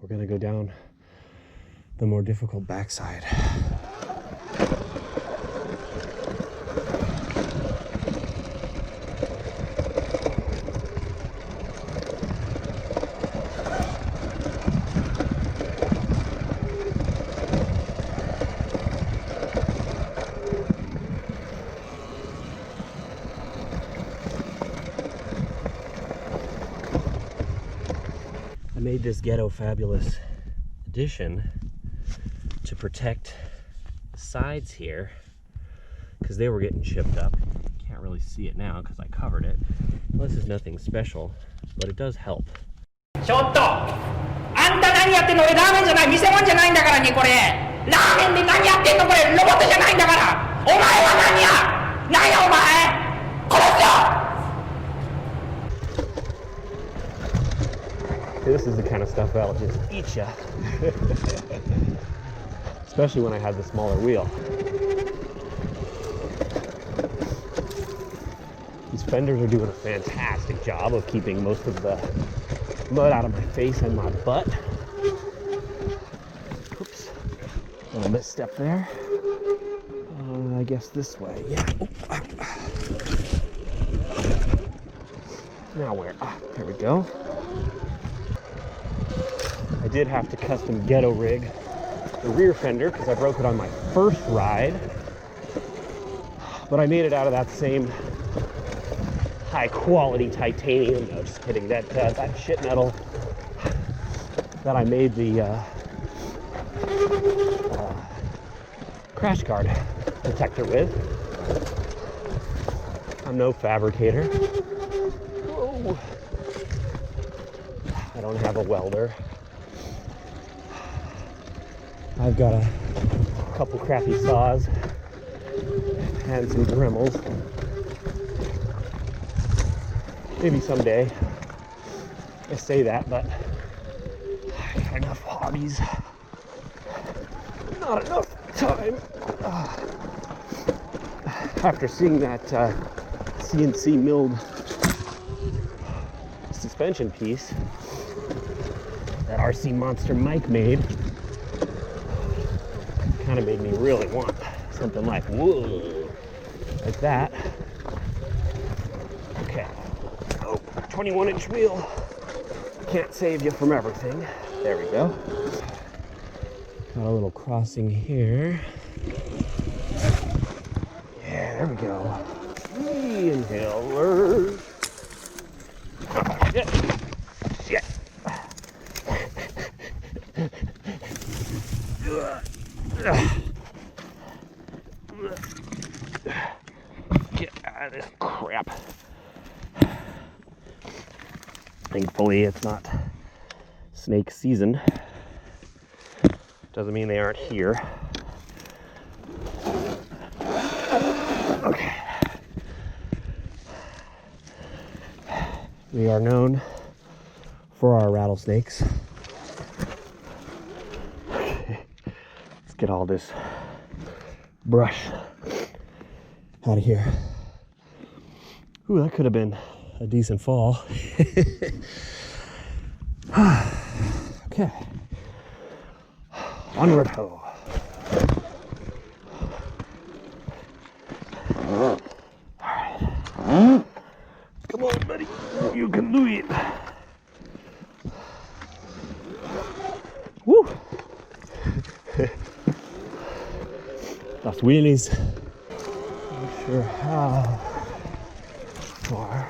we're gonna go down the more difficult backside. I made this Ghetto Fabulous addition to protect the sides here because they were getting chipped up. Can't really see it now because I covered it. Well, this is nothing special, but it does help. ちょっとあんた何やってんの？俺ラーメンじゃない、店物じゃないんだからね、これラーメンで何やってんの？これロボットじゃないんだから。お前は何や？何やお前？殺すよ。 This is the kind of stuff that'll just eat ya. Especially when I had the smaller wheel. These fenders are doing a fantastic job of keeping most of the mud out of my face and my butt. Oops, a little misstep there. I guess this way, yeah. Oh. Now where? There we go. I did have to custom ghetto rig the rear fender because I broke it on my first ride, but I made it out of that same high quality titanium. No, just kidding. That shit metal that I made the crash guard protector with. I'm no fabricator. Whoa. I don't have a welder. I've got a couple crappy saws and some Dremels. Maybe someday. I say that, but I got enough hobbies. Not enough time. After seeing that CNC milled suspension piece that RC Monster Mike made, kind of made me really want something like, whoa, like that. Okay. Oh, 21-inch wheel. Can't save you from everything. There we go. Got a little crossing here. Yeah, there we go. Inhaler. Shit. Shit. Get out of this crap. Thankfully, it's not snake season. Doesn't mean they aren't here. Okay. We are known for our rattlesnakes. Let's get all this brush out of here. Ooh, that could have been a decent fall. Okay. Onward ho. Alright. Come on, buddy. You can do it. Woo! That's wheelies. Not sure how far.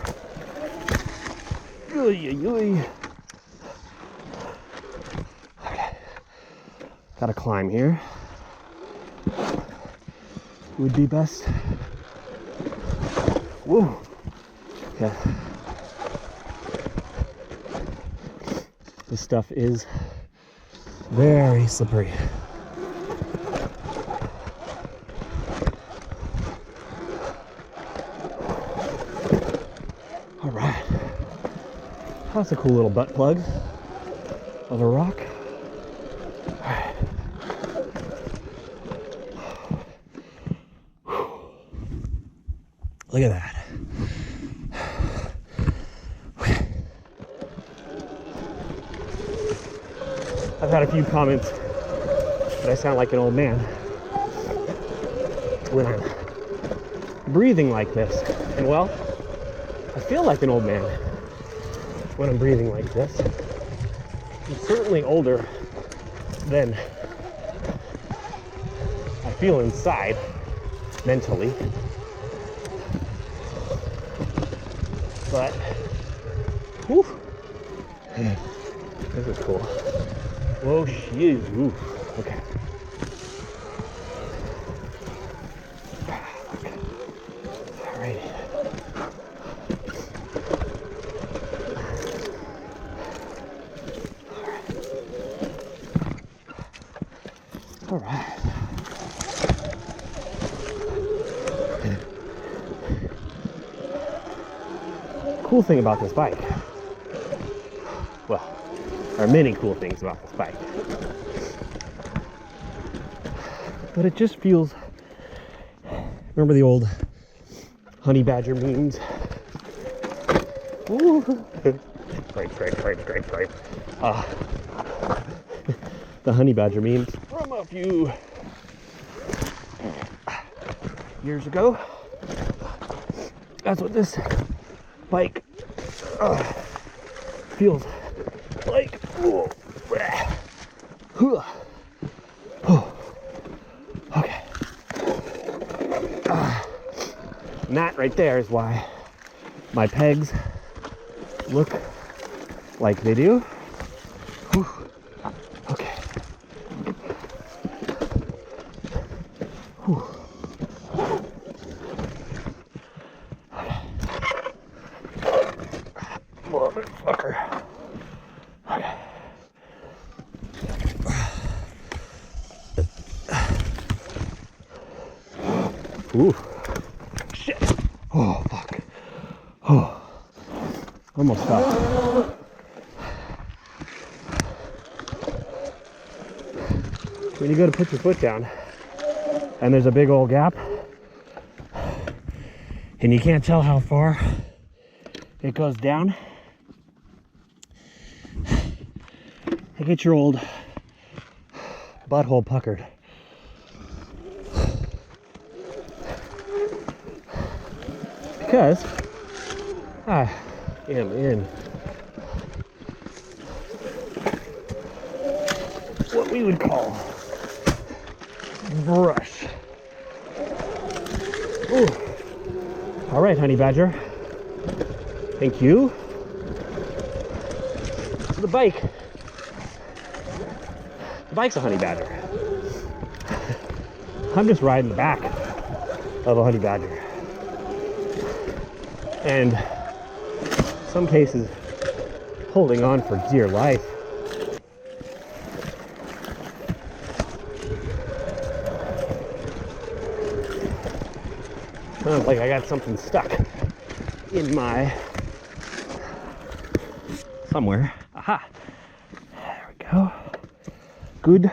Okay. Gotta climb here. Would be best. Whoa. Okay. This stuff is very slippery. All right. That's a cool little butt plug of a rock. All right. Look at that. I've had a few comments that I sound like an old man when I'm breathing like this. And well, I feel like an old man when I'm breathing like this. I'm certainly older than I feel inside mentally. But, whew, this is cool. Whoa, shoes. Ooh, okay. Alrighty. All right. Cool thing about this bike, well, there are many cool things about this bike, but it just feels, remember the old honey badger memes? Ooh. Scrape. The honey badger memes from a few years ago. That's what this bike feels like. Ooh. Okay. And that right there is why my pegs look like they do. Whew. Okay. Whew. Motherfucker. Okay. Ooh. Shit. Oh, fuck. Oh. Almost fell. When you go to put your foot down and there's a big old gap and you can't tell how far it goes down, you get your old butthole puckered. Because I am in what we would call brush. Ooh. All right, honey badger. Thank you. The bike's a honey badger. I'm just riding the back of a honey badger. And in some cases, holding on for dear life. Sounds like I got something stuck in my somewhere. Aha. There we go. Good.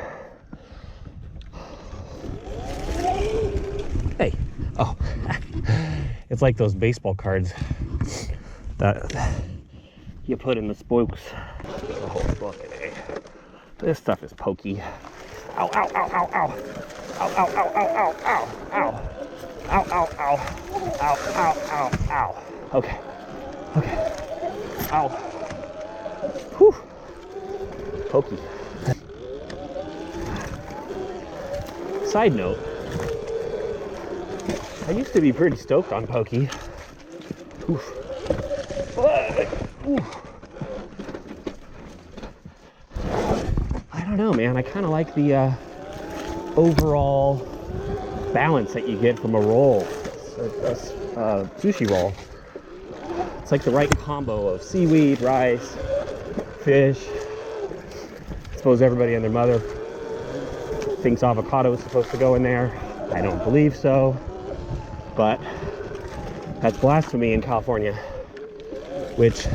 Hey. Oh. It's like those baseball cards that you put in the spokes. The whole bucket, eh? This stuff is pokey. Ow, ow, ow, ow, ow. Ow, ow, ow, ow, ow, ow, ow. Ow, ow, ow. Ow, ow, ow, ow. Okay. Okay. Ow. Whew. Pokey. Side note, I used to be pretty stoked on pokey. Oof. Oof. I don't know, man. I kind of like the overall balance that you get from a roll, a sushi roll. It's like the right combo of seaweed, rice, fish. I suppose everybody and their mother thinks avocado is supposed to go in there. I don't believe so, but that's blasphemy in California, which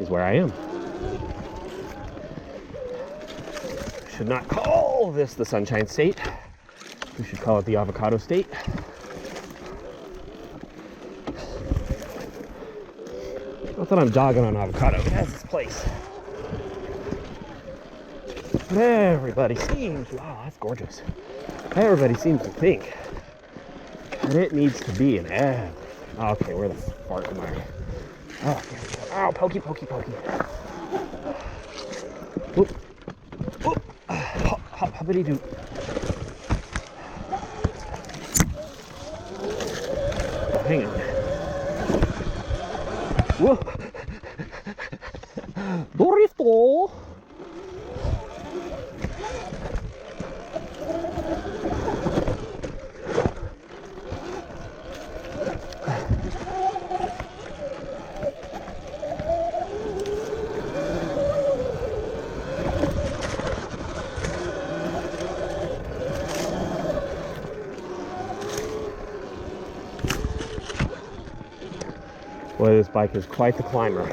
is where I am. We should not call this the Sunshine State. We should call it the Avocado State. Not that I'm dogging on avocado. It has its place. But everybody seems, wow, that's gorgeous. Everybody seems to think that it needs to be an everything. Okay, where the fart am I? Oh, here we go. Ow, pokey, pokey, pokey. Whoop. Whoop. Hop, hop, hoppity doo. Oh, hang on. Whoa. Dorito. Boy, this bike is quite the climber.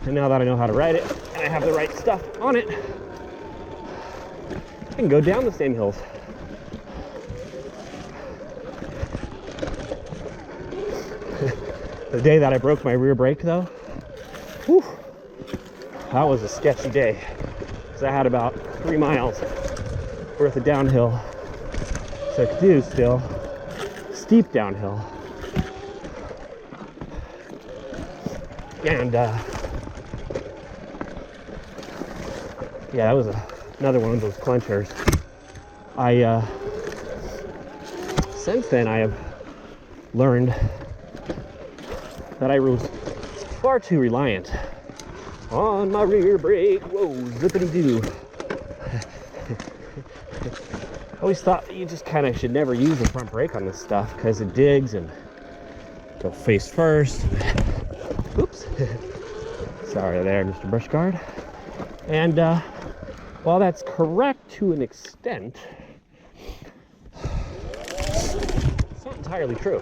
And now that I know how to ride it, and I have the right stuff on it, I can go down the same hills. The day that I broke my rear brake though, whew, that was a sketchy day. Because I had about 3 miles worth of downhill to do still. Steep downhill. And yeah, that was another one of those clenchers. Since then I have learned that I was far too reliant on my rear brake. Whoa, zippity doo. I always thought that you just kind of should never use the front brake on this stuff because it digs and go face first. Oops. Sorry there, Mr. Brush Guard. And while that's correct to an extent, it's not entirely true.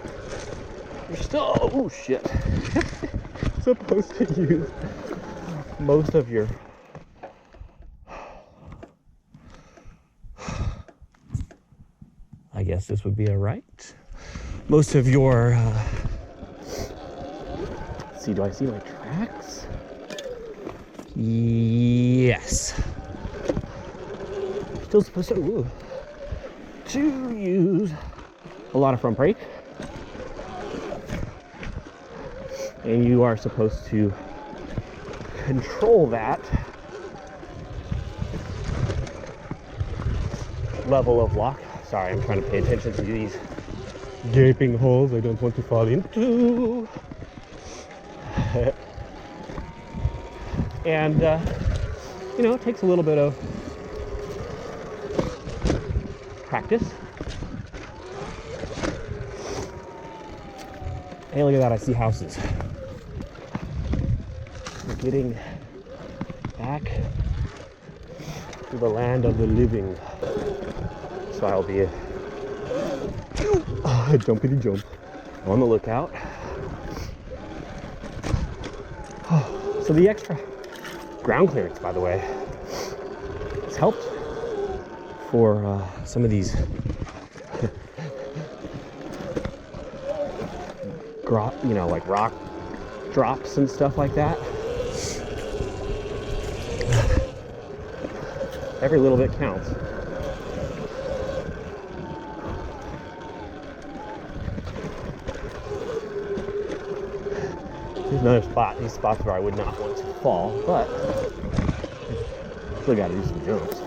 You're still, oh shit, supposed to use most of your I guess this would be a right. Most of your let's see, do I see my tracks? Yes. Still supposed to use a lot of front brake. And you are supposed to control that level of lock. Sorry, I'm trying to pay attention to these gaping holes I don't want to fall into. And, you know, it takes a little bit of practice. Hey, look at that, I see houses. We're getting back to the land of the living. So I'll be a jumpity jump on the lookout. So the extra ground clearance, by the way, has helped for some of these you know, like rock drops and stuff like that. Every little bit counts. Here's another spot. These spots where I would not want to fall, but still got to do some jumps.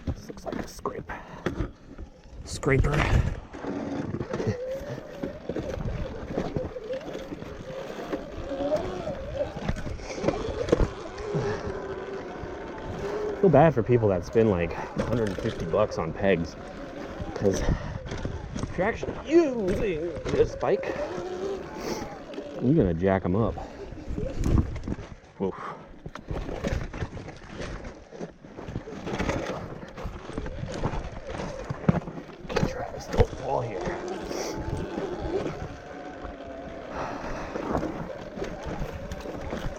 This looks like a scraper. Feel bad for people that spend like $150 on pegs, because if you're actually using this bike, you're gonna jack them up. Woof.